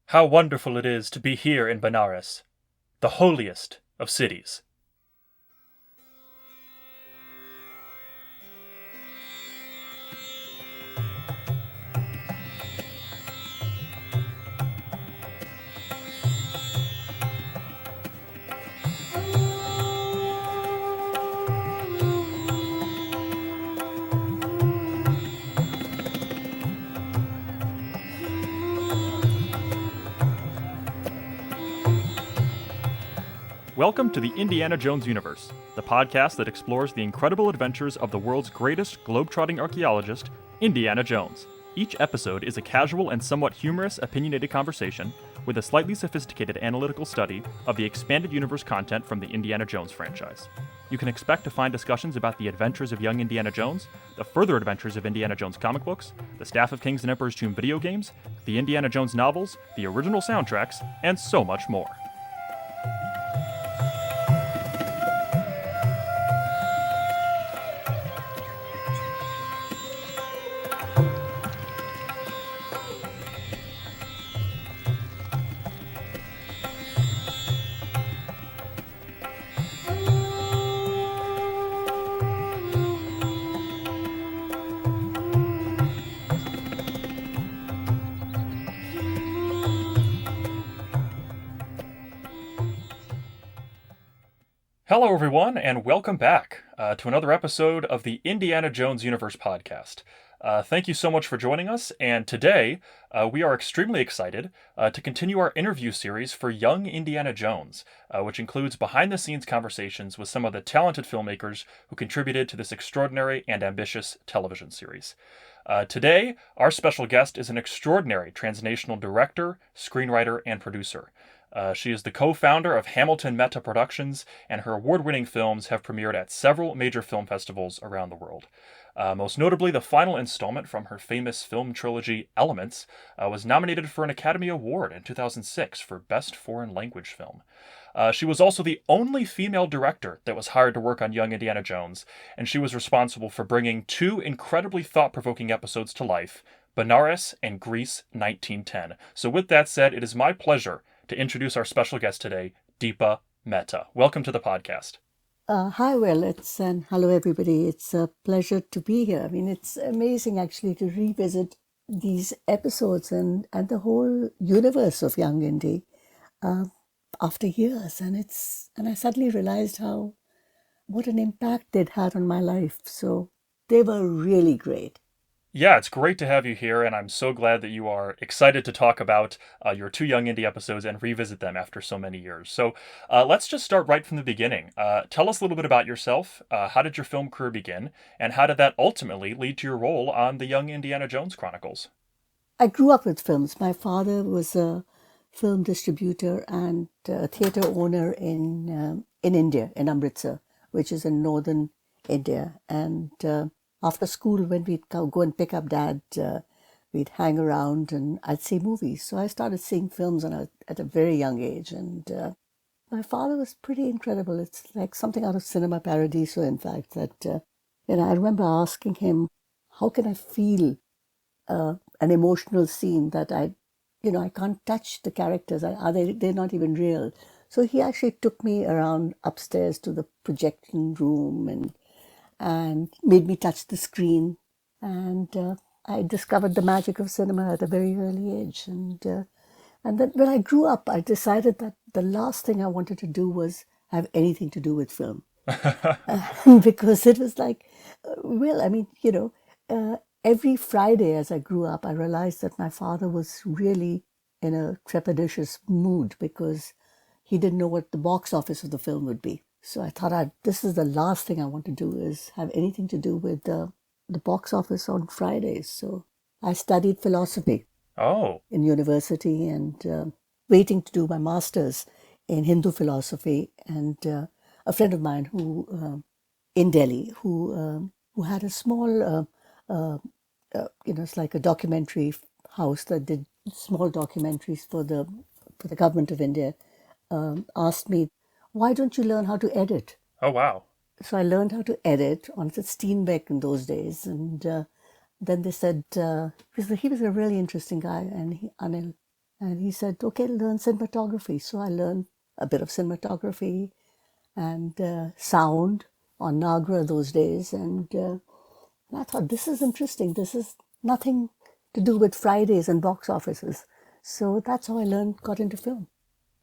How wonderful it is to be here in Benares, the holiest of cities. Welcome to the Indiana Jones universe, the podcast that explores the incredible adventures of the world's greatest globe-trotting archaeologist, Indiana Jones. Each episode is a casual and somewhat humorous, opinionated conversation with a slightly sophisticated analytical study of the expanded universe content from the Indiana Jones franchise. You can expect to find discussions about the adventures of young Indiana Jones, the further adventures of Indiana Jones comic books, the Staff of Kings and Emperor's Tomb video games, the Indiana Jones novels, the original soundtracks, and so much more. Hello, everyone, and welcome back to another episode of the Indiana Jones Universe podcast. Thank you so much for joining us, and today we are extremely excited to continue our interview series for Young Indiana Jones, which includes behind-the-scenes conversations with some of the talented filmmakers who contributed to this extraordinary and ambitious television series. Today, our special guest is an extraordinary transnational director, screenwriter, and producer. She is the co-founder of Hamilton Mehta Productions, and her award-winning films have premiered at several major film festivals around the world. Most notably, the final installment from her famous film trilogy, Elements, was nominated for an Academy Award in 2006 for Best Foreign Language Film. She was also the only female director that was hired to work on Young Indiana Jones, and she was responsible for bringing two incredibly thought-provoking episodes to life, Benares and Greece 1910. So with that said, it is my pleasure to introduce our special guest today, Deepa Mehta. Welcome to the podcast. Hi, Will. And hello, everybody. It's a pleasure to be here. I mean, it's amazing actually to revisit these episodes and the whole universe of Young Indy after years. And I suddenly realized what an impact they'd had on my life. So they were really great. Yeah, it's great to have you here, and I'm so glad that you are excited to talk about your two Young Indie episodes and revisit them after so many years. So let's just start right from the beginning. Tell us a little bit about yourself. How did your film career begin, and how did that ultimately lead to your role on the Young Indiana Jones Chronicles? I grew up with films. My father was a film distributor and a theatre owner in India, in Amritsar, which is in northern India. And after school, when we'd go and pick up Dad, we'd hang around and I'd see movies. So I started seeing films at a very young age. And my father was pretty incredible. It's like something out of Cinema Paradiso, in fact, that, I remember asking him, how can I feel an emotional scene that I can't touch the characters. They're not even real. So he actually took me around upstairs to the projection room and made me touch the screen. And I discovered the magic of cinema at a very early age. And then when I grew up, I decided that the last thing I wanted to do was have anything to do with film. Because it was like, every Friday as I grew up, I realized that my father was really in a trepidatious mood because he didn't know what the box office of the film would be. So I thought, this is the last thing I want to do is have anything to do with the box office on Fridays. So I studied philosophy Oh, in university and waiting to do my master's in Hindu philosophy. And a friend of mine in Delhi who had a small, it's like a documentary house that did small documentaries for the government of India, asked me, why don't you learn how to edit? oh wow. So I learned how to edit on the Steenbeck in those days. And then they said, he was a really interesting guy, and Anil. And he said, okay, learn cinematography. So I learned a bit of cinematography and sound on Nagra those days. And I thought, this is interesting. This is nothing to do with Fridays and box offices. So that's how I learned, got into film.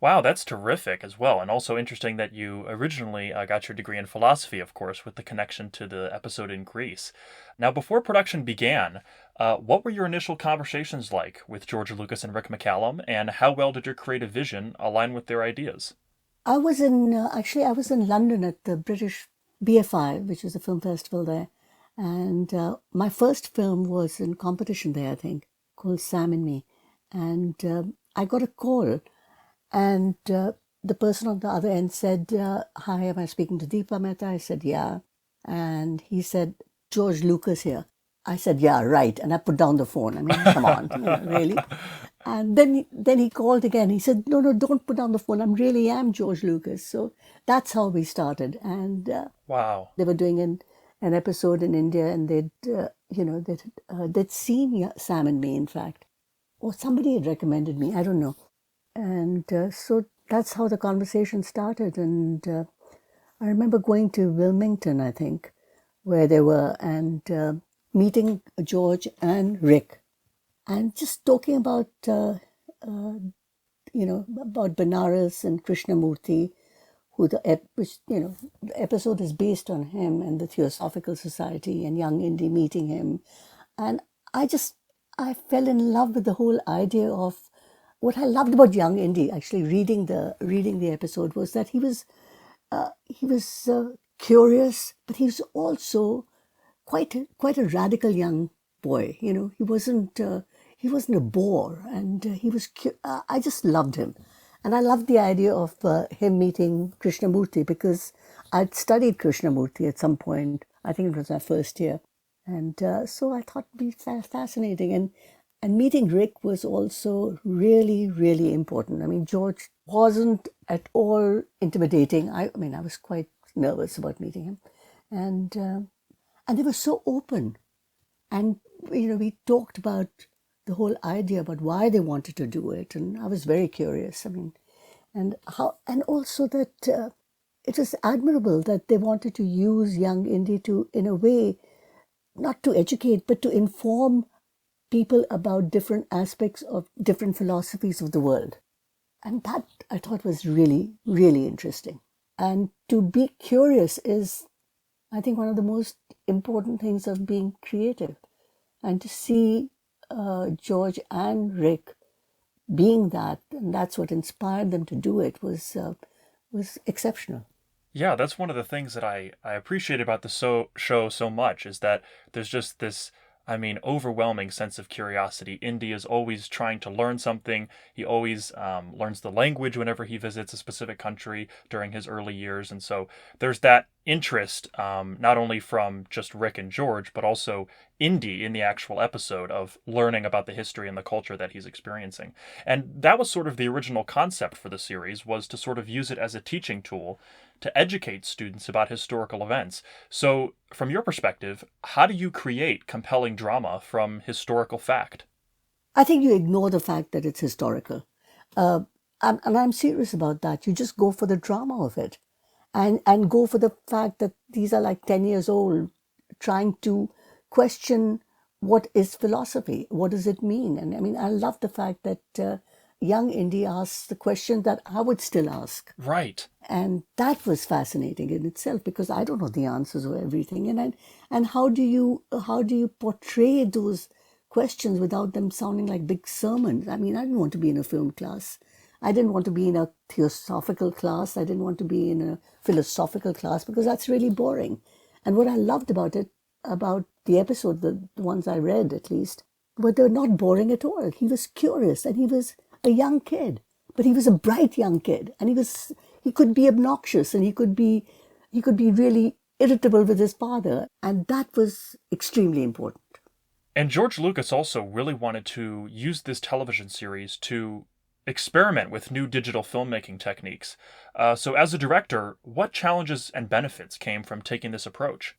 Wow, that's terrific as well. And also interesting that you originally got your degree in philosophy, of course, with the connection to the episode in Greece. Now, before production began, what were your initial conversations like with George Lucas and Rick McCallum, and how well did your creative vision align with their ideas? Actually, I was in London at the British BFI, which is a film festival there. And my first film was in competition there, I think, called Sam and Me. And I got a call, and the person on the other end said, hi, am I speaking to Deepa Mehta? I said, yeah. And he said, George Lucas here. I said, yeah, right. And I put down the phone. I mean, come on, really. And then he called again. He said, no, no, don't put down the phone. I really am George Lucas. So that's how we started. And Wow. they were doing an episode in India, and they'd seen Sam and Me, in fact. Or somebody had recommended me. I don't know. And so that's how the conversation started. And I remember going to Wilmington, I think, where they were, and meeting George and Rick, and just talking about, about Benares and Krishnamurti, which, the episode is based on him and the Theosophical Society, and Young Indy meeting him. And I just, I fell in love with the whole idea of what I loved about Young Indy, actually reading the episode, was that he was curious, but he was also quite a radical young boy. He wasn't a bore, and I just loved him, and I loved the idea of him meeting Krishnamurti, because I'd studied Krishnamurti at some point. I think it was my first year, and so I thought it'd be fascinating. And meeting Rick was also really, really important. I mean, George wasn't at all intimidating. I mean, I was quite nervous about meeting him, and and they were so open. And we talked about the whole idea about why they wanted to do it, and I was very curious. I mean, and also that it was admirable that they wanted to use Young Indy to, in a way, not to educate, but to inform people about different aspects of different philosophies of the world. And that I thought was really, really interesting. And to be curious is, I think, one of the most important things of being creative. And to see George and Rick being that, and that's what inspired them to do it, was exceptional. Yeah, that's one of the things that I appreciate about the show so much is that there's just this, I mean, overwhelming sense of curiosity. Indy is always trying to learn something. He always learns the language whenever he visits a specific country during his early years. And so there's that interest, not only from just Rick and George, but also Indy in the actual episode of learning about the history and the culture that he's experiencing. And that was sort of the original concept for the series, was to sort of use it as a teaching tool to educate students about historical events. So, from your perspective, how do you create compelling drama from historical fact? I think you ignore the fact that it's historical. Uh, and I'm serious about that. You just go for the drama of it, and go for the fact that these are like 10 years old, trying to question what is philosophy? What does it mean? And I mean, I love the fact that young Indy asks the question that I would still ask. Right. And that was fascinating in itself, because I don't know the answers of everything. And how do you portray those questions without them sounding like big sermons? I mean, I didn't want to be in a film class. I didn't want to be in a theosophical class. I didn't want to be in a philosophical class, because that's really boring. And what I loved about it, about the episode, the ones I read at least, but they were not boring at all. He was curious, and he was a young kid, but he was a bright young kid, and he could be obnoxious, and he could be really irritable with his father, and that was extremely important. And George Lucas also really wanted to use this television series to experiment with new digital filmmaking techniques. So, as a director, what challenges and benefits came from taking this approach?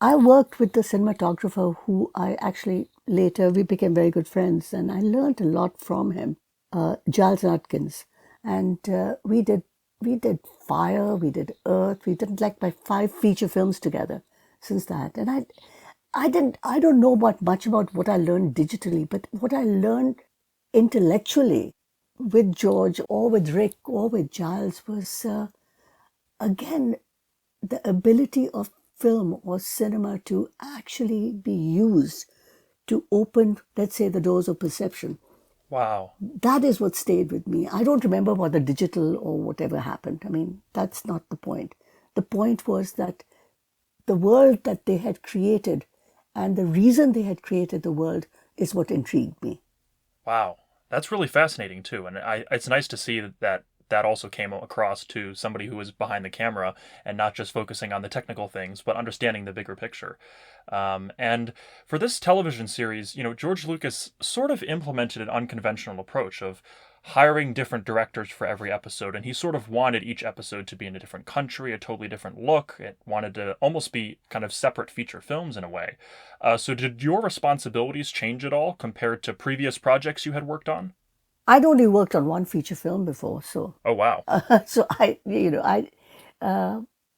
I worked with the cinematographer who I actually later we became very good friends, and I learned a lot from him. Giles Atkins, and we did Fire, we did Earth, we did like my 5 feature films together since that. And I don't know much about what I learned digitally, but what I learned intellectually with George or with Rick or with Giles was again the ability of film or cinema to actually be used to open, let's say, the doors of perception. Wow. That is what stayed with me. I don't remember what the digital or whatever happened. I mean, that's not the point. The point was that the world that they had created and the reason they had created the world is what intrigued me. Wow. That's really fascinating too. And it's nice to see that also came across to somebody who was behind the camera and not just focusing on the technical things, but understanding the bigger picture. And for this television series, George Lucas sort of implemented an unconventional approach of hiring different directors for every episode. And he sort of wanted each episode to be in a different country, a totally different look. It wanted to almost be kind of separate feature films in a way. So did your responsibilities change at all compared to previous projects you had worked on? I'd only worked on 1 feature film before, so Oh, wow. so uh,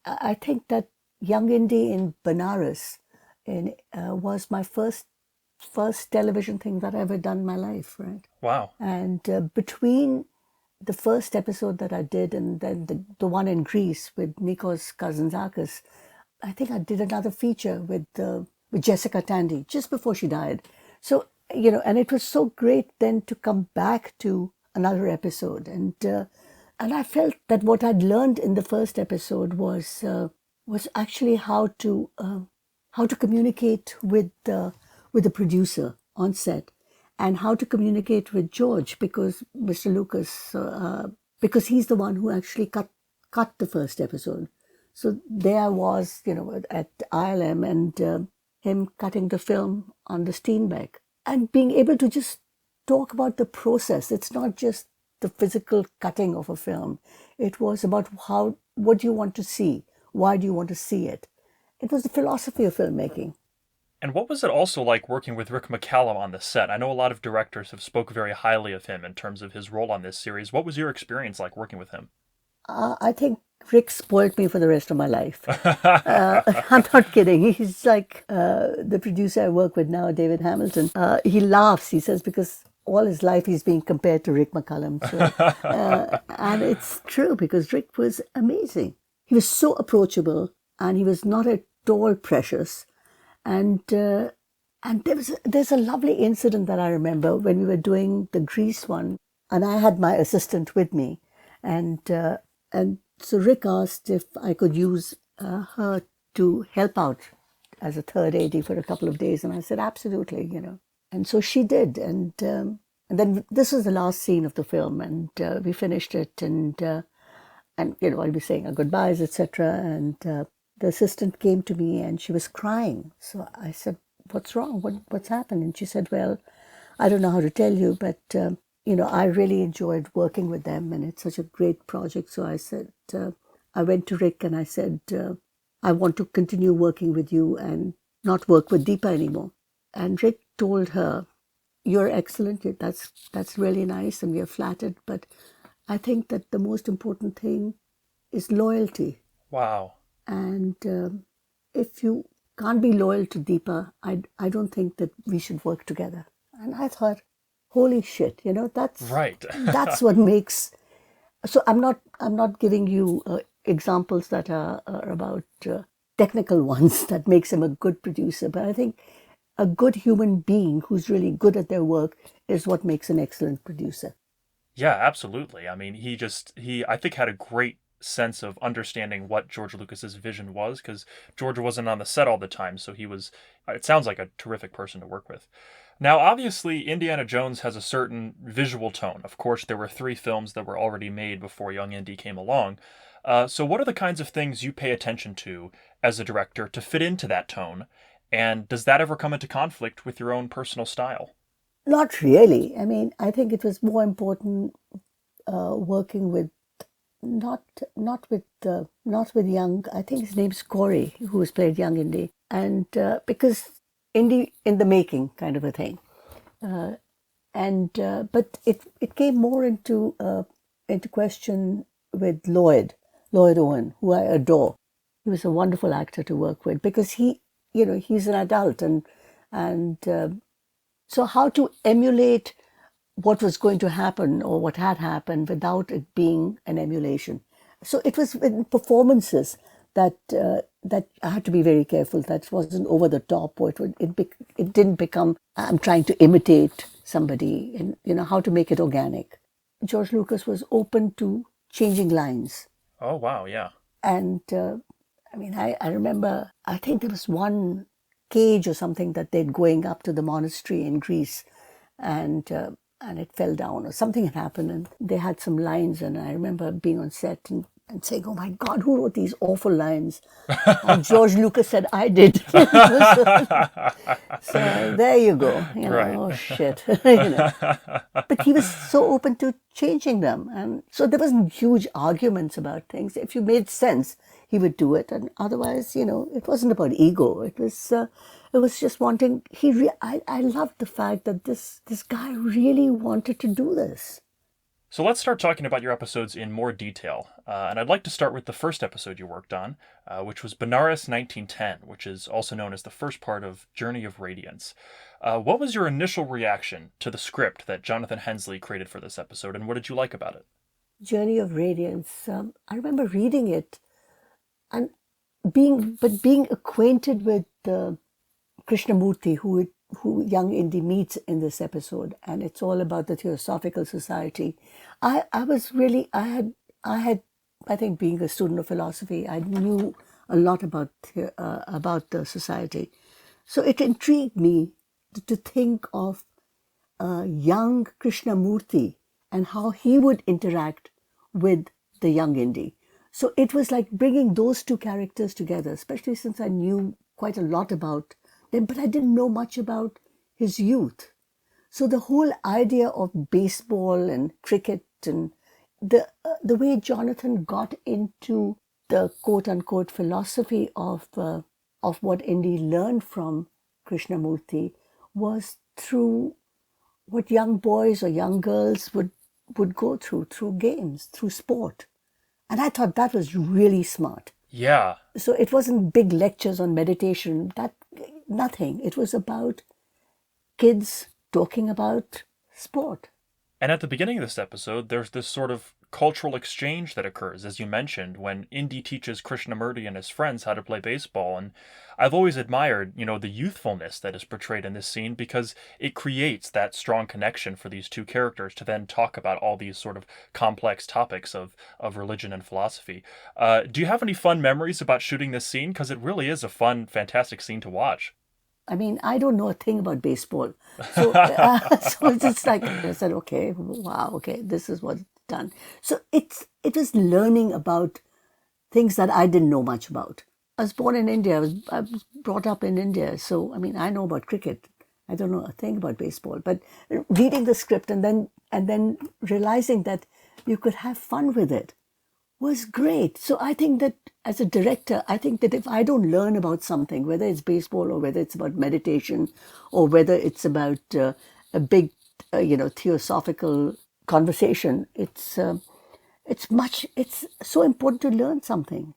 I think that Young Indy in Benares was my first television thing that I ever done in my life, right? Wow. And between the first episode that I did and then the one in Greece with Nikos Kazantzakis, I think I did another feature with Jessica Tandy just before she died. So and it was so great then to come back to another episode, and I felt that what I'd learned in the first episode was actually how to communicate with the producer on set, and how to communicate with George, because Mr. Lucas, because he's the one who actually cut the first episode. So there I was, at ILM, and him cutting the film on the Steenbeck and being able to just talk about the process. It's not just the physical cutting of a film. It was about what do you want to see? Why do you want to see it? It was the philosophy of filmmaking. And what was it also like working with Rick McCallum on the set? I know a lot of directors have spoke very highly of him in terms of his role on this series. What was your experience like working with him? I think Rick spoiled me for the rest of my life. I'm not kidding. He's like the producer I work with now, David Hamilton. He laughs. He says because all his life he's being compared to Rick McCallum. So, and it's true because Rick was amazing. He was so approachable, and he was not at all precious. And there's a lovely incident that I remember when we were doing the Grease one, and I had my assistant with me, and and so Rick asked if I could use her to help out as a third AD for a couple of days, and I said absolutely. And so she did, and then this was the last scene of the film, and we finished it, and I'll be saying our goodbyes, etc. And the assistant came to me, and she was crying. So I said, "What's wrong? What's happened?" And she said, "Well, I don't know how to tell you, but I really enjoyed working with them, and it's such a great project." So I said, I went to Rick and I said, "I want to continue working with you and not work with Deepa anymore." And Rick told her, "You're excellent. That's really nice, and we are flattered. But I think that the most important thing is loyalty. Wow. And if you can't be loyal to Deepa, I don't think that we should work together." And I thought, holy shit, Right. that's what makes. So I'm not giving you examples that are about technical ones that makes him a good producer, but I think a good human being who's really good at their work is what makes an excellent producer. Yeah, absolutely. I mean, I think had a great sense of understanding what George Lucas's vision was because George wasn't on the set all the time, so it sounds like a terrific person to work with. Now, obviously, Indiana Jones has a certain visual tone. Of course, there were 3 films that were already made before Young Indy came along. So what are the kinds of things you pay attention to as a director to fit into that tone? And does that ever come into conflict with your own personal style? Not really. I mean, I think it was more important working with not not with Young. I think his name's Corey, who has played Young Indy, and because Indy in the making kind of a thing. And but it came more into question with Lloyd Owen, who I adore. He was a wonderful actor to work with because he's an adult, and so how to emulate what was going to happen or what had happened without it being an emulation. So it was in performances that I had to be very careful that it wasn't over the top, or it didn't become I'm trying to imitate somebody, and how to make it organic. George Lucas was open to changing lines, Oh, wow, yeah. and I mean I remember I think there was one cage or something that they'd going up to the monastery in Greece, and and it fell down or something had happened, and they had some lines, and I remember being on set and saying, "Oh my God, who wrote these awful lines?" And George Lucas said, "I did." So there you go. Right. Oh shit. But he was so open to changing them, and so there wasn't huge arguments about things. If you made sense, he would do it, and otherwise, it wasn't about ego. It was just wanting. I loved the fact that this guy really wanted to do this. So let's start talking about your episodes in more detail. And I'd like to start with the first episode you worked on, which was Benares 1910, which is also known as the first part of Journey of Radiance. What was your initial reaction to the script that Jonathan Hensley created for this episode, and what did you like about it? Journey of Radiance. I remember reading it and being acquainted with Krishnamurti, who Young Indy meets in this episode, and it's all about the Theosophical Society. I had, I think, being a student of philosophy, I knew a lot about the society, so it intrigued me to think of young Krishnamurti and how he would interact with the young Indy. So it was like bringing those two characters together, especially since I knew quite a lot about them, but I didn't know much about his youth. So the whole idea of baseball and cricket and the way Jonathan got into the quote unquote philosophy of what Indy learned from Krishnamurti was through what young boys or young girls would go through games, through sport. And I thought that was really smart. Yeah. So it wasn't big lectures on meditation, nothing. It was about kids talking about sport. And at the beginning of this episode, there's this sort of cultural exchange that occurs, as you mentioned, when Indy teaches Krishnamurti and his friends how to play baseball. And I've always admired, the youthfulness that is portrayed in this scene because it creates that strong connection for these two characters to then talk about all these sort of complex topics of religion and philosophy. Do you have any fun memories about shooting this scene? Because it really is a fun, fantastic scene to watch. I mean, I don't know a thing about baseball. So, so it's just like, I said, okay, wow, okay, this is what's done. So it was learning about things that I didn't know much about. I was born in India. I was brought up in India. So, I mean, I know about cricket. I don't know a thing about baseball. But reading the script and then realizing that you could have fun with it was great. So I think that as a director, I think that if I don't learn about something, whether it's baseball or whether it's about meditation or whether it's about a big, theosophical conversation, it's so important to learn something.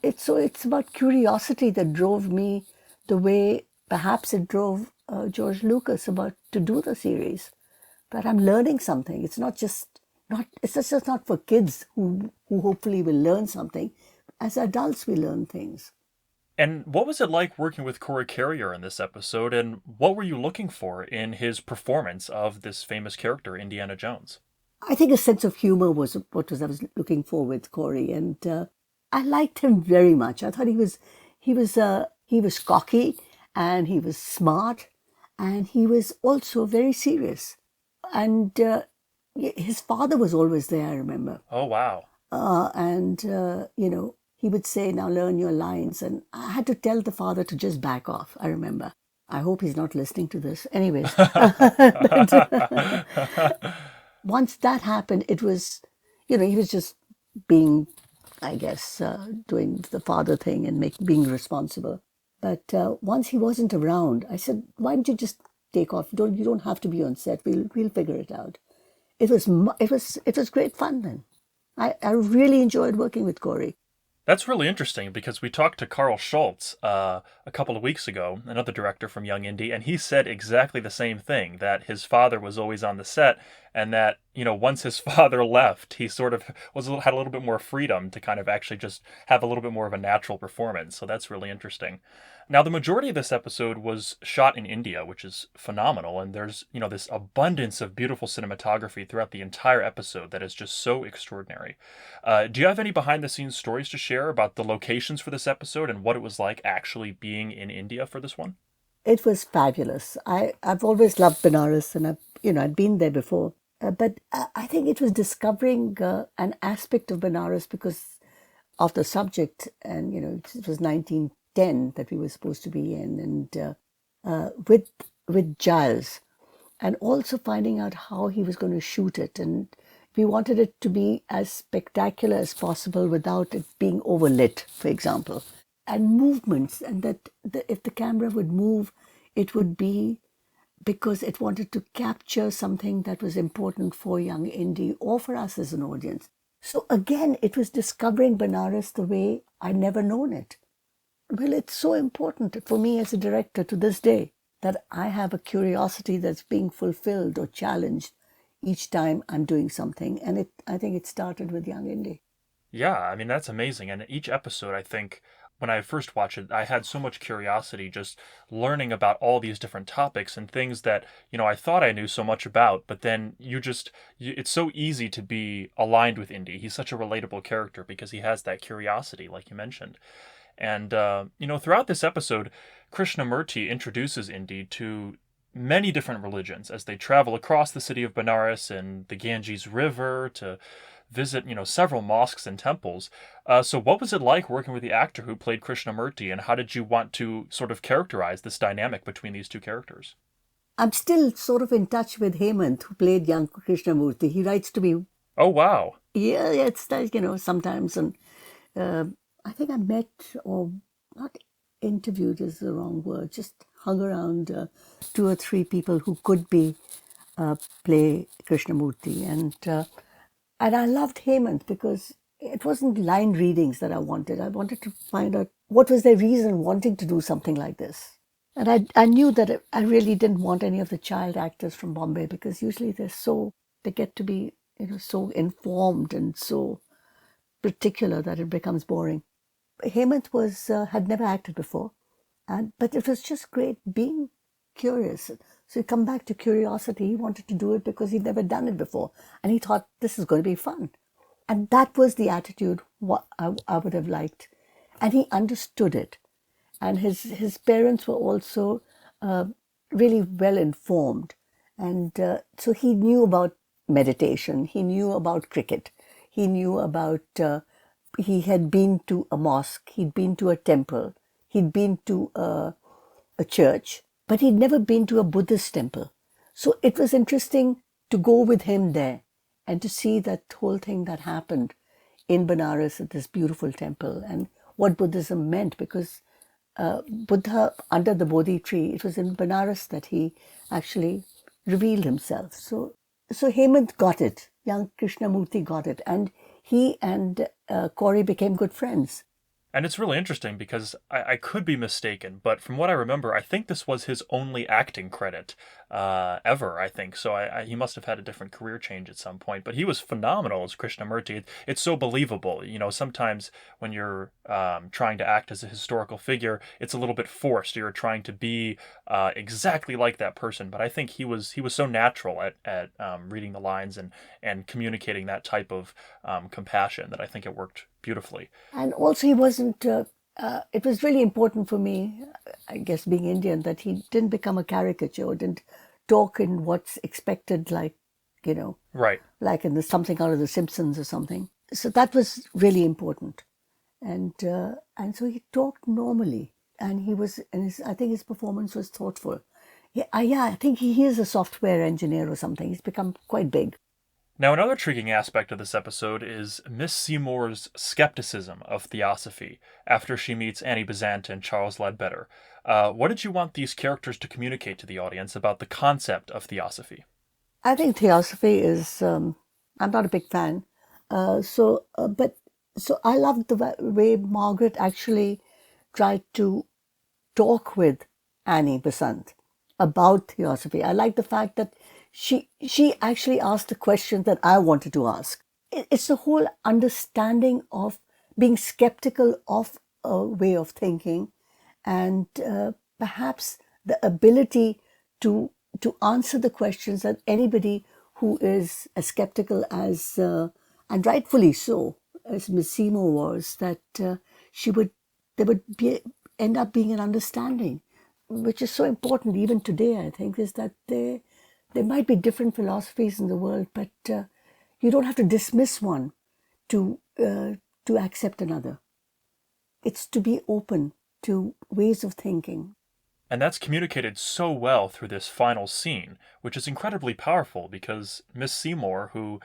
It's about curiosity that drove me the way perhaps it drove George Lucas about to do the series. That I'm learning something. It's just not for kids who hopefully will learn something. As adults, we learn things. And what was it like working with Corey Carrier in this episode, and what were you looking for in his performance of this famous character, Indiana Jones? I think a sense of humor was I was looking for with Corey, and I liked him very much. I thought he was cocky, and he was smart, and he was also very serious. And his father was always there, I remember. Oh, wow. And he would say, "Now learn your lines." And I had to tell the father to just back off, I remember. I hope he's not listening to this. Anyways. But, once that happened, it was, he was just being, I guess, doing the father thing and being responsible. But once he wasn't around, I said, "Why don't you just take off. You don't have to be on set. We'll figure it out. It was great fun then. I really enjoyed working with Corey. That's really interesting because we talked to Carl Schultz a couple of weeks ago, another director from Young Indy, and he said exactly the same thing, that his father was always on the set, and that, once his father left, he sort of had a little bit more freedom to kind of actually just have a little bit more of a natural performance. So that's really interesting. Now, the majority of this episode was shot in India, which is phenomenal, and there's, this abundance of beautiful cinematography throughout the entire episode that is just so extraordinary. Do you have any behind the scenes stories to share about the locations for this episode and what it was like actually being in India for this one? It was fabulous. I've always loved Benares, and I'd been there before. But I think it was discovering an aspect of Benares because of the subject, and it was 1910 that we were supposed to be in, and with Giles, and also finding out how he was going to shoot it, and we wanted it to be as spectacular as possible without it being overlit, for example, and movements, and that if the camera would move, it would be because it wanted to capture something that was important for Young Indy or for us as an audience. So again, it was discovering Benares the way I'd never known it. Well, it's so important for me as a director to this day that I have a curiosity that's being fulfilled or challenged each time I'm doing something. And I think it started with Young Indy. Yeah, I mean, that's amazing. And each episode, I think, when I first watched it, I had so much curiosity just learning about all these different topics and things that, I thought I knew so much about, but then it's so easy to be aligned with Indy. He's such a relatable character because he has that curiosity, like you mentioned. And, throughout this episode, Krishnamurti introduces Indy to many different religions as they travel across the city of Benares and the Ganges River to visit, several mosques and temples. So what was it like working with the actor who played Krishnamurti, and how did you want to sort of characterize this dynamic between these two characters? I'm still sort of in touch with Hemant, who played young Krishnamurti. He writes to me. Oh, wow. Yeah, it's like, sometimes. And uh, I think I met, or not interviewed is the wrong word, just hung around two or three people who could play Krishnamurti. And I loved Hemant because it wasn't line readings that I wanted. I wanted to find out what was their reason wanting to do something like this. And I knew that I really didn't want any of the child actors from Bombay because usually they get to be, so informed and so particular that it becomes boring. Hemant had never acted before, but it was just great being curious. So he come back to curiosity. He wanted to do it because he'd never done it before, and he thought this is going to be fun. And that was the attitude what I would have liked, and he understood it. And his parents were also really well informed, and so he knew about meditation. He knew about cricket. He knew about. He had been to a mosque. He'd been to a temple. He'd been to a church, but he'd never been to a Buddhist temple. So it was interesting to go with him there and to see that whole thing that happened in Benares at this beautiful temple and what Buddhism meant, because Buddha under the Bodhi tree, it was in Benares that he actually revealed himself. So Hemant got it, young Krishnamurti got it, and he and Corey became good friends. And it's really interesting because I could be mistaken, but from what I remember, I think this was his only acting credit ever, I think. So he must have had a different career change at some point. But he was phenomenal as Krishnamurti. It's so believable. Sometimes when you're trying to act as a historical figure, it's a little bit forced. You're trying to be exactly like that person. But I think he was so natural at reading the lines and communicating that type of compassion that I think it worked beautifully. And also he wasn't, it was really important for me, I guess being Indian, that he didn't become a caricature or didn't talk in what's expected, like, Right. like in something out of The Simpsons or something. So that was really important. And so he talked normally, and I think his performance was thoughtful. Yeah, I think he is a software engineer or something. He's become quite big. Now, another intriguing aspect of this episode is Miss Seymour's skepticism of theosophy after she meets Annie Besant and Charles Ledbetter. What did you want these characters to communicate to the audience about the concept of theosophy? I think theosophy is, I'm not a big fan. But so I loved the way Margaret actually tried to talk with Annie Besant about theosophy. I like the fact that she actually asked the question that I wanted to ask. It's the whole understanding of being skeptical of a way of thinking, and perhaps the ability to answer the questions that anybody who is as skeptical as and rightfully so as Miss Seymour was, that she would there would be end up being an understanding, which is so important even today. I think is that there might be different philosophies in the world, but you don't have to dismiss one to accept another. It's to be open to ways of thinking. And that's communicated so well through this final scene, which is incredibly powerful because Miss Seymour, who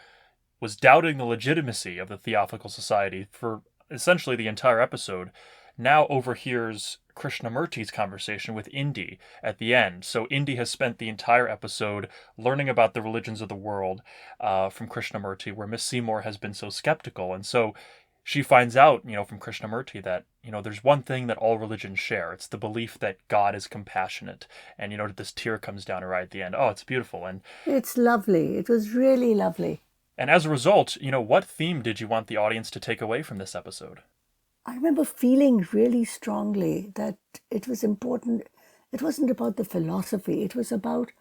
was doubting the legitimacy of the Theosophical Society for essentially the entire episode, now overhears Krishnamurti's conversation with Indy at the end. So Indy has spent the entire episode learning about the religions of the world from Krishnamurti, where Miss Seymour has been so skeptical. And so she finds out, from Krishnamurti that, there's one thing that all religions share. It's the belief that God is compassionate. And, this tear comes down her eye at the end. Oh, it's beautiful. It's lovely. It was really lovely. And as a result, what theme did you want the audience to take away from this episode? I remember feeling really strongly that it was important. It wasn't about the philosophy. It was about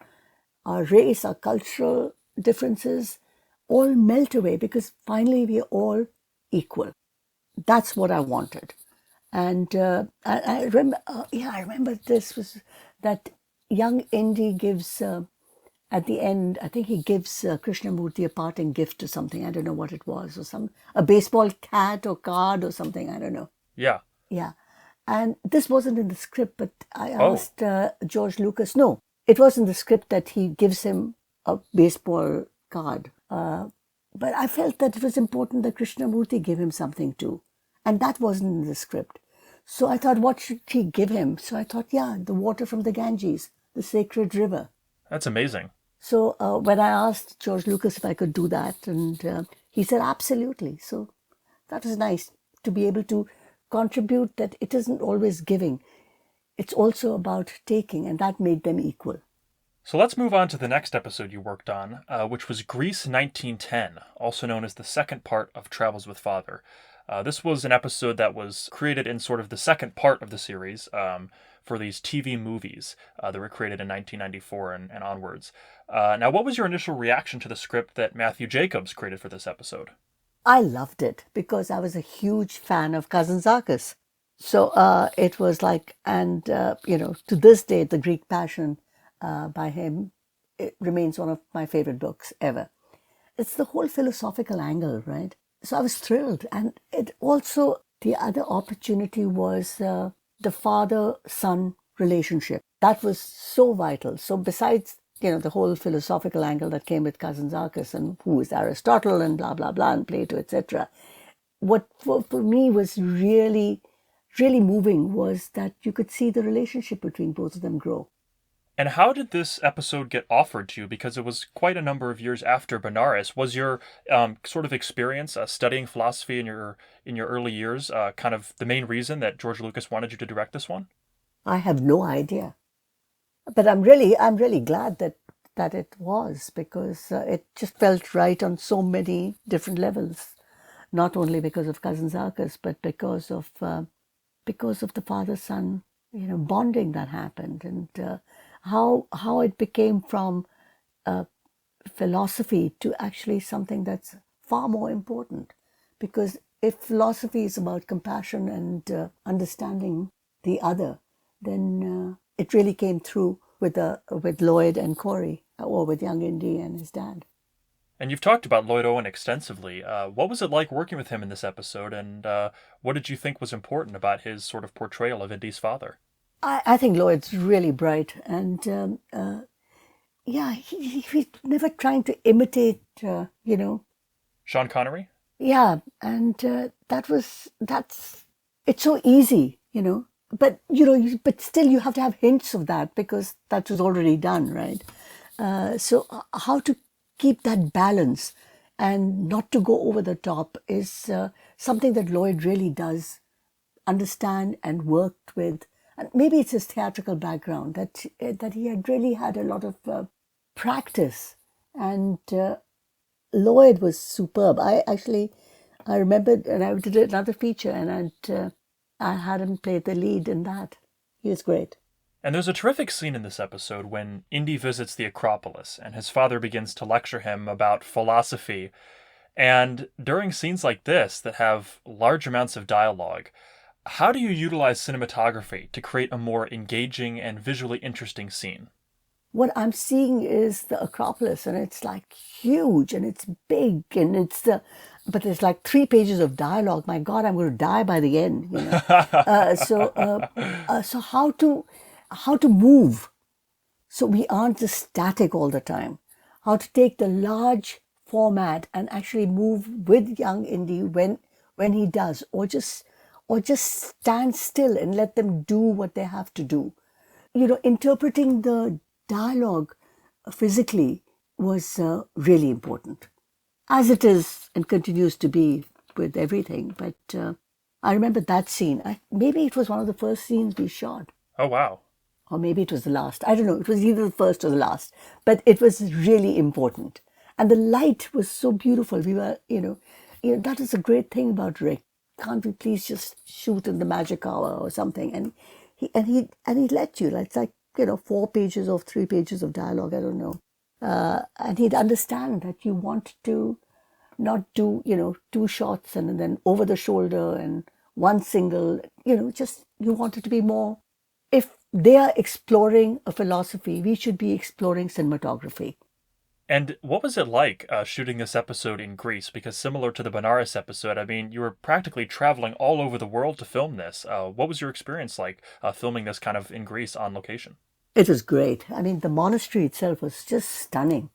our race, our cultural differences, all melt away because finally we are all equal. That's what I wanted. And I remember, I remember this was that Young Indy gives, at the end, I think he gives Krishnamurti a parting gift or something. I don't know what it was, or a baseball cat or card or something. I don't know. Yeah. Yeah. And this wasn't in the script, but I Oh. asked George Lucas. No, it was in the script that he gives him a baseball card. But I felt that it was important that Krishnamurti give him something too. And that wasn't in the script. So I thought, what should he give him? So I thought, the water from the Ganges, the sacred river. That's amazing. So when I asked George Lucas if I could do that, and he said, absolutely. So that was nice to be able to contribute, that it isn't always giving. It's also about taking, and that made them equal. So let's move on to the next episode you worked on, which was Greece 1910, also known as the second part of Travels with Father. This was an episode that was created in sort of the second part of the series for these TV movies that were created in 1994 and onwards. Now, what was your initial reaction to the script that Matthew Jacobs created for this episode? I loved it because I was a huge fan of Kazantzakis. So it was like, and to this day, The Greek Passion by him, it remains one of my favorite books ever. It's the whole philosophical angle, right? So I was thrilled. And it also, the other opportunity was the father-son relationship. That was so vital. So besides, the whole philosophical angle that came with Kazantzakis and who is Aristotle and blah, blah, blah, and Plato, etc. What for me was really, really moving was that you could see the relationship between both of them grow. And how did this episode get offered to you? Because it was quite a number of years after Benares. Was your sort of experience studying philosophy in your early years kind of the main reason that George Lucas wanted you to direct this one? I have no idea, but I'm really glad that it was, because it just felt right on so many different levels. Not only because of Kazantzakis, but because of the father-son, bonding that happened, and how it became from philosophy to actually something that's far more important. Because if philosophy is about compassion and understanding the other, then it really came through with Lloyd and Corey, or with Young Indy and his dad. And you've talked about Lloyd Owen extensively. What was it like working with him in this episode, and what did you think was important about his sort of portrayal of Indy's father? I think Lloyd's really bright, and he's never trying to imitate you know, Sean Connery? yeah, and it's so easy, but but still you have to have hints of that because that was already done, right? How to keep that balance and not to go over the top is something that Lloyd really does understand and worked with. And maybe it's his theatrical background that he had really had a lot of practice. And Lloyd was superb. I remembered, and I did another feature, and I had him play the lead in that. He was great. And there's a terrific scene in this episode when Indy visits the Acropolis and his father begins to lecture him about philosophy. And during scenes like this that have large amounts of dialogue, how do you utilize cinematography to create a more engaging and visually interesting scene? What I'm seeing is the Acropolis, and it's like huge and it's big, and but there's like 3 pages of dialogue. My God, I'm going to die by the end. So how to move so we aren't just static all the time. How to take the large format and actually move with Young Indy when he does, or just stand still and let them do what they have to do. Interpreting the dialogue physically was really important, as it is and continues to be with everything. But I remember that scene. Maybe it was one of the first scenes we shot, Oh, wow. or maybe it was the last. I don't know. It was either the first or the last, but it was really important. And the light was so beautiful. We were, that is a great thing about Rick. Can't we please just shoot in the magic hour or something? And he let you. It's like 4 pages or 3 pages of dialogue. I don't know. And he'd understand that you want to not do 2 shots and then over the shoulder and one single. Just you want it to be more. If they are exploring a philosophy, we should be exploring cinematography. And what was it like shooting this episode in Greece? Because similar to the Benares episode, I mean, you were practically traveling all over the world to film this. What was your experience like filming this kind of in Greece on location? It was great. I mean, the monastery itself was just stunning.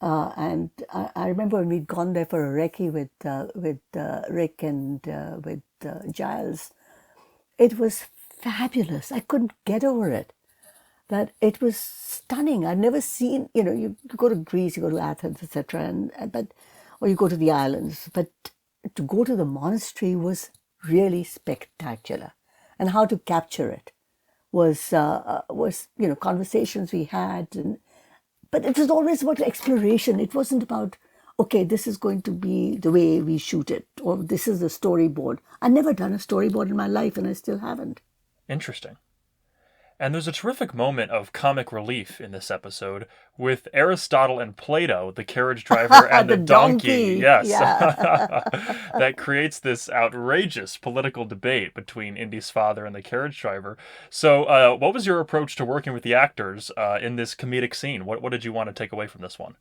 And I remember when we'd gone there for a recce with Rick and with Giles. It was fabulous. I couldn't get over it. That it was stunning. I'd never seen. You go to Greece, you go to Athens, etc., or you go to the islands. But to go to the monastery was really spectacular, and how to capture it was conversations we had, but it was always about exploration. It wasn't about, okay, this is going to be the way we shoot it, or this is the storyboard. I've never done a storyboard in my life, and I still haven't. Interesting. And there's a terrific moment of comic relief in this episode with Aristotle and Plato, the carriage driver and the donkey. Yes. Yeah. That creates this outrageous political debate between Indy's father and the carriage driver. So, what was your approach to working with the actors in this comedic scene? What did you want to take away from this one?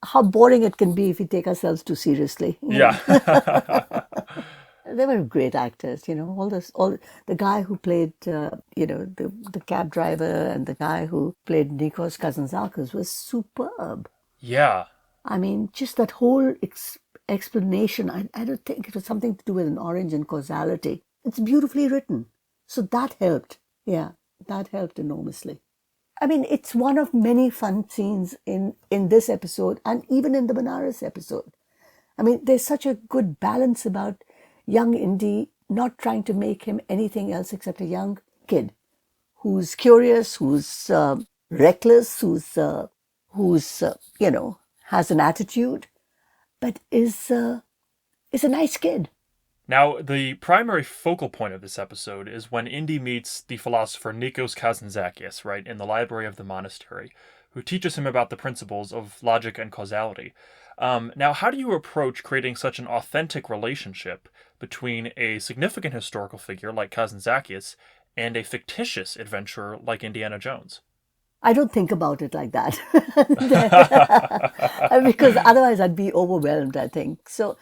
How boring it can be if we take ourselves too seriously. Yeah. They were great actors, all the guy who played, the cab driver, and the guy who played Nikos Kazantzakis was superb. Yeah. I mean, just that whole explanation. I don't think it was something to do with an orange and causality. It's beautifully written, so that helped. Yeah, that helped enormously. I mean, it's one of many fun scenes in this episode, and even in the Benares episode. I mean, there's such a good balance about Young Indy not trying to make him anything else except a young kid who's curious, who's reckless, who's has an attitude, but is a nice kid. Now, the primary focal point of this episode is when Indy meets the philosopher Nikos Kazantzakis, right, in the library of the monastery, who teaches him about the principles of logic and causality. Now, how do you approach creating such an authentic relationship between a significant historical figure like Kazantzakis and a fictitious adventurer like Indiana Jones? I don't think about it like that because otherwise I'd be overwhelmed, I think. So,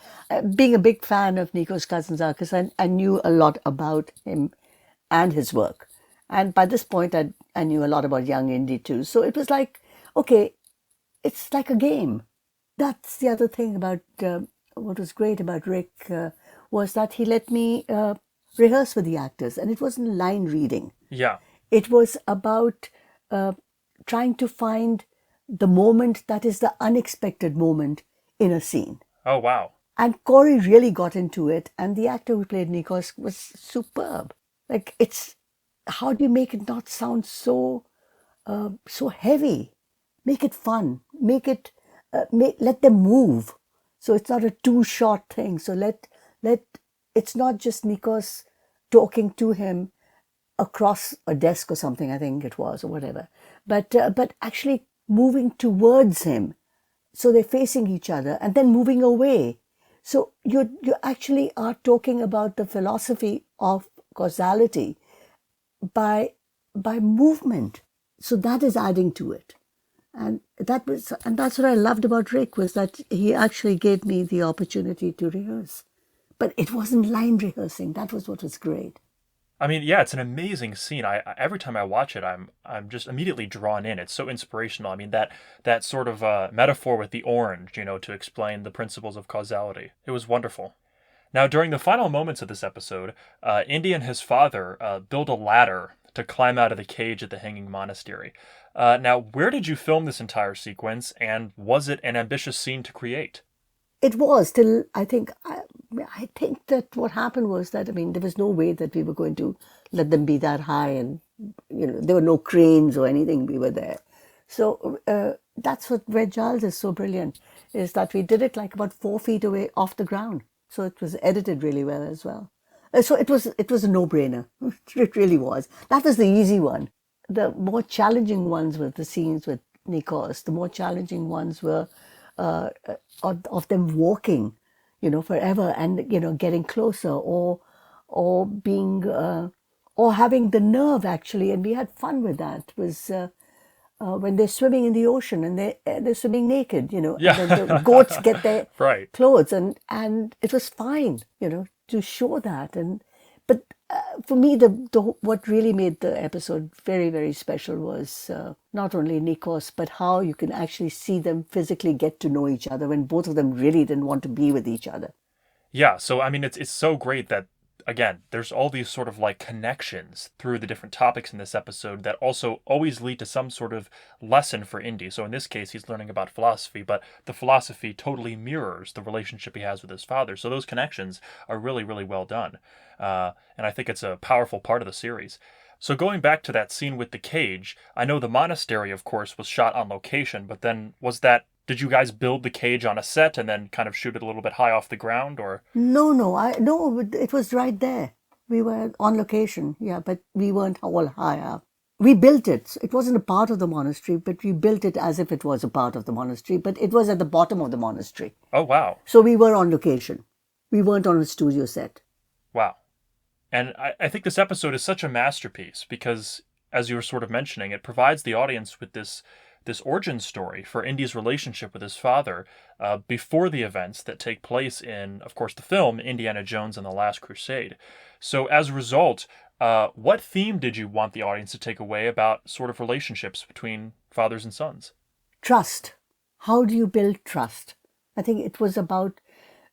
being a big fan of Nikos Kazantzakis, I knew a lot about him and his work. And by this point, I knew a lot about Young Indy too. So it was like, okay, it's like a game. that's the other thing about what was great about Rick was that he let me rehearse with the actors, and it wasn't line reading. Yeah. It was about uh, trying to find the moment that is the unexpected moment in a scene. Oh, wow. And Corey really got into it, and the actor who played Nikos was superb. Like, it's how do you make it not sound so heavy? Make it fun. Let them move. So it's not a too short thing. So let it's not just Nikos talking to him across a desk or something, I think it was, or whatever, but actually moving towards him, so they're facing each other and then moving away. So you actually are talking about the philosophy of causality by movement. So that is adding to it. And that's what I loved about Rick, was that he actually gave me the opportunity to rehearse. But it wasn't line rehearsing. That was what was great. I mean, yeah, it's an amazing scene. Every time I watch it, I'm just immediately drawn in. It's so inspirational. I mean, that sort of metaphor with the orange, to explain the principles of causality. It was wonderful. Now, during the final moments of this episode, Indy and his father build a ladder to climb out of the cage at the Hanging Monastery. Now, where did you film this entire sequence, and was it an ambitious scene to create? It was till I think that what happened was that, I mean, there was no way that we were going to let them be that high, and there were no cranes or anything. We were there, so that's what where Giles is so brilliant, is that we did it like about 4 feet away off the ground. So it was edited really well as well. So it was a no-brainer. It really was. That was the easy one. The more challenging ones were the scenes with Nikos. The more challenging ones were uh, of them walking, forever, and getting closer, or being or having the nerve, actually. And we had fun with that. Was when they're swimming in the ocean, and they're swimming naked, and then the Yeah. goats get their Right. clothes, and it was fine, to show that. And but for me, the what really made the episode very, very special was not only Nikos, but how you can actually see them physically get to know each other when both of them really didn't want to be with each other. Yeah, so I mean it's so great that again, there's all these sort of like connections through the different topics in this episode that also always lead to some sort of lesson for Indy. So in this case, he's learning about philosophy, but the philosophy totally mirrors the relationship he has with his father. So those connections are really, really well done. And I think it's a powerful part of the series. So going back to that scene with the cage, I know the monastery, of course, was shot on location, but then did you guys build the cage on a set and then kind of shoot it a little bit high off the ground, or? No, no, no, it was right there. We were on location, yeah, but we weren't all high up. We built it. It wasn't a part of the monastery, but we built it as if it was a part of the monastery, but it was at the bottom of the monastery. Oh, wow. So we were on location. We weren't on a studio set. Wow. And I think this episode is such a masterpiece because, as you were sort of mentioning, it provides the audience with this origin story for Indy's relationship with his father before the events that take place in, of course, the film Indiana Jones and the Last Crusade. So, as a result, what theme did you want the audience to take away about sort of relationships between fathers and sons? Trust. How do you build trust? I think it was about,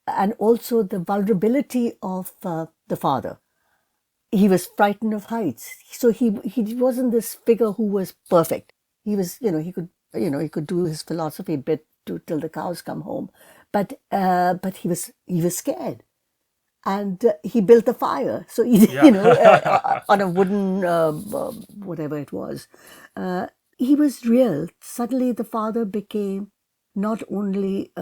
and also the vulnerability of the father. He was frightened of heights, so he wasn't this figure who was perfect. He was, he could do his philosophy bit till the cows come home, but he was scared, and he built a fire. So he, Yeah. on a wooden whatever it was. He was real. Suddenly, the father became not only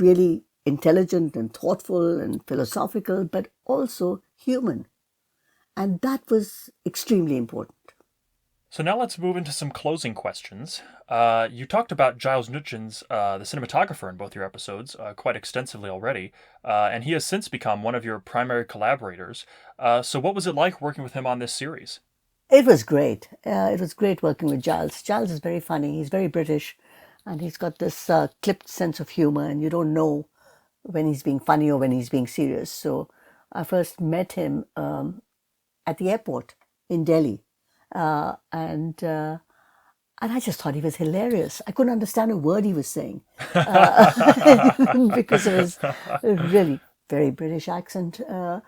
really intelligent and thoughtful and philosophical, but also human. And that was extremely important. So now let's move into some closing questions. You talked about Giles Nugent's, the cinematographer in both your episodes, quite extensively already, and he has since become one of your primary collaborators. So what was it like working with him on this series? It was great. It was great working with Giles. Giles is very funny. He's very British, and he's got this clipped sense of humor, and you don't know when he's being funny or when he's being serious. So I first met him at the airport in Delhi, and And I just thought he was hilarious. I couldn't understand a word he was saying because of his really very British accent. I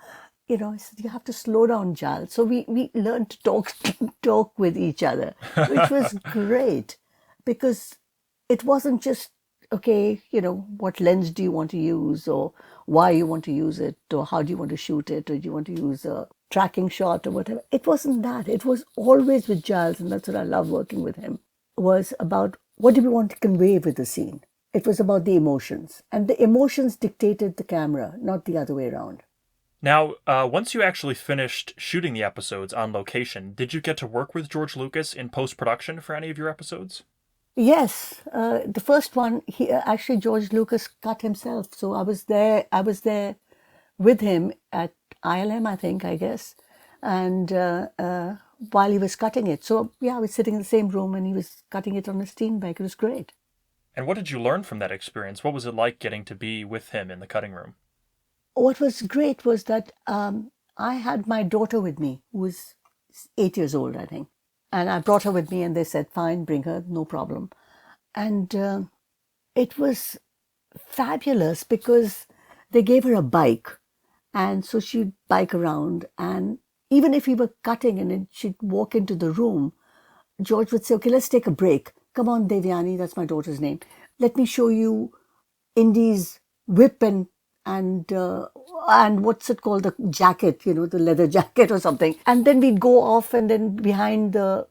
said, you have to slow down, Giles. So we learned to talk with each other, which was great because it wasn't just, okay, what lens do you want to use or why you want to use it or how do you want to shoot it or do you want to use a tracking shot or whatever. It wasn't that. It was always with Giles, and that's what I love working with him, was about what do we want to convey with the scene. It was about the emotions, and the emotions dictated the camera, not the other way around. Now, once you actually finished shooting the episodes on location, did you get to work with George Lucas in post-production for any of your episodes? Yes, the first one, he actually George Lucas cut himself. So I was there. I was there with him at ILM, I think, I guess, and while he was cutting it. So yeah, I was sitting in the same room, and he was cutting it on a steam bike. It was great. And what did you learn from that experience? What was it like getting to be with him in the cutting room? What was great was that I had my daughter with me, who was 8 years old, I think, and I brought her with me, and they said, "Fine, bring her, no problem." And it was fabulous because they gave her a bike, and so she'd bike around, and even if we were cutting and she'd walk into the room, George would say, "Okay, let's take a break. Come on, Devyani, that's my daughter's name. Let me show you Indy's whip and what's it called, the jacket, the leather jacket or something." And then we'd go off, and then behind the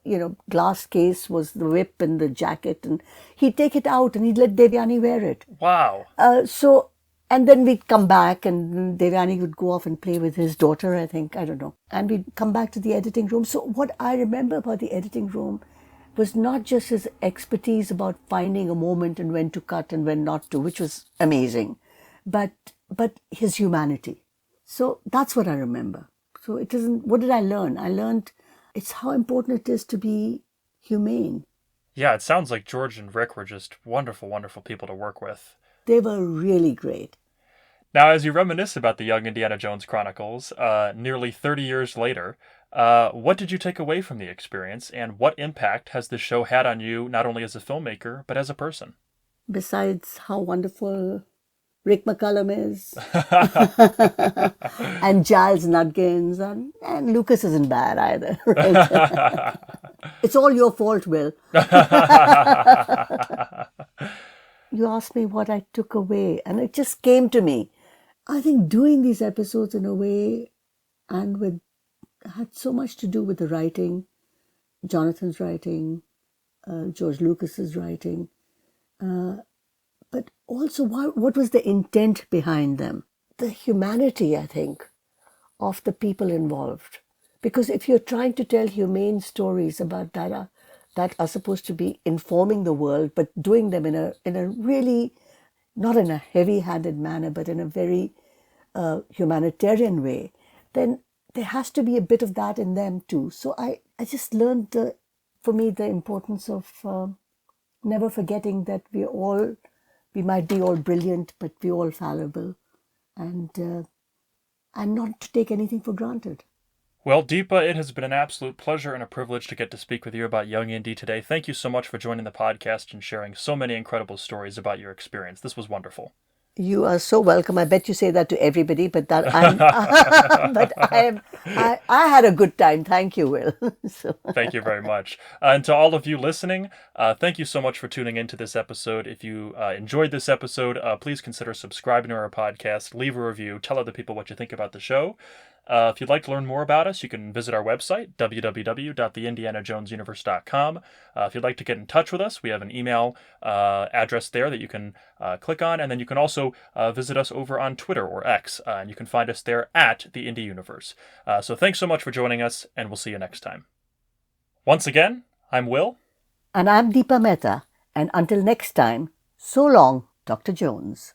glass case was the whip and the jacket, and he'd take it out and he'd let Devyani wear it. Wow. And then we'd come back, and Devyani would go off and play with his daughter, I think, I don't know. And we'd come back to the editing room. So what I remember about the editing room was not just his expertise about finding a moment and when to cut and when not to, which was amazing, but his humanity. So that's what I remember. So it isn't, what did I learn? I learned it's how important it is to be humane. Yeah, it sounds like George and Rick were just wonderful, wonderful people to work with. They were really great. Now, as you reminisce about the Young Indiana Jones Chronicles, nearly 30 years later, what did you take away from the experience, and what impact has the show had on you, not only as a filmmaker, but as a person? Besides how wonderful Rick McCullum is, and Giles Nudkins, and Lucas isn't bad either. Right? It's all your fault, Will. You asked me what I took away, and it just came to me. I think doing these episodes in a way had so much to do with the writing, Jonathan's writing, George Lucas's writing, but also what was the intent behind them? The humanity, I think, of the people involved. Because if you're trying to tell humane stories about that are supposed to be informing the world, but doing them in a really, not in a heavy-handed manner, but in a very humanitarian way, then there has to be a bit of that in them too. So I just learned, for me, the importance of never forgetting that we might be all brilliant, but we're all fallible, and not to take anything for granted. Well, Deepa, it has been an absolute pleasure and a privilege to get to speak with you about Young Indy today. Thank you so much for joining the podcast and sharing so many incredible stories about your experience. This was wonderful. You are so welcome. I bet you say that to everybody, but I had a good time. Thank you, Will. So. Thank you very much. And to all of you listening, thank you so much for tuning into this episode. If you enjoyed this episode, please consider subscribing to our podcast, leave a review, tell other people what you think about the show. If you'd like to learn more about us, you can visit our website, www.theindianajonesuniverse.com. If you'd like to get in touch with us, we have an email address there that you can click on, and then you can also visit us over on Twitter or X, and you can find us there at The Indy Universe. So thanks so much for joining us, and we'll see you next time. Once again, I'm Will. And I'm Deepa Mehta, and until next time, so long, Dr. Jones.